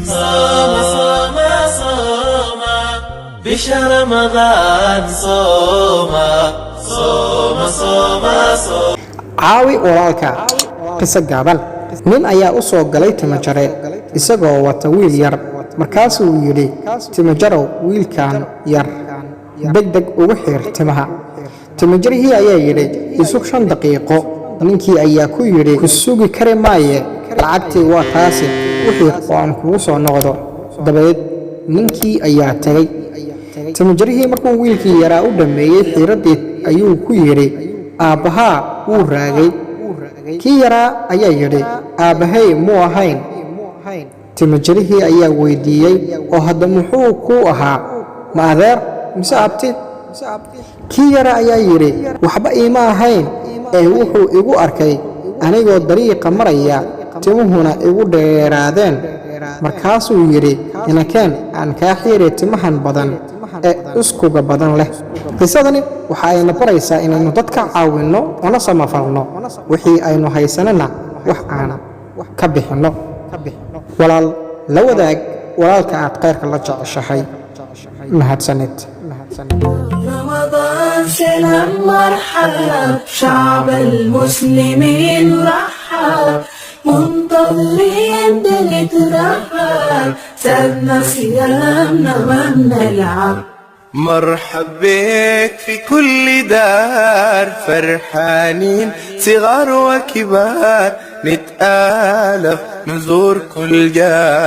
صام صام صام بشهر رمضان صوم صوم صوم صوم caawi walaalka qiso gaaban nin ayaa u soo galay timajare isagoo wata wiil yar markaasuu yidhi timajarow wiilkan yar degdeg ugu xiir timaha timajarihii ayaa yidhi isug 5 daqiiqo ninkii ayaa ku yidhi ku sugi kari maaye lacagtii waa taasi wixii oo aan kugu soo noqdo dabadeed ninkii ayaa tagay timajarihii markuu wiilkii yaraa u dhameeyay xiiradii ayuu ku yidhi aabbahaa wuu raagay kii yaraa ayaa yidhi aabbahay muu ahayn timajarihii ayaa weydiiyey oo hadda muxuu ku ahaa ma adeer mise abti kii yaraa ayaa yidhi waxba iima ahayn ee wuxuu igu arkay anigoo dariiqa maraya timuhuna igu dheeraadeen markaasuu yidhi inakeen aan kaa xiiri timahan badan ee iskuga badan leh qisadani waxa ayna baraysaa inaynu dadka caawinno ona samafalno wixii aynu haysanana wax aan ka bixinno walaal la wadaag walaalka aad khayrka la jeceshahay mahadsanid رمضان سلام مرحب شعب المسلمين رحب منتظرين بنترحب سابنا صيامنا ما بنلعب مرحب بك في كل دار فرحانين صغار وكبار نتآلف نزور كل جار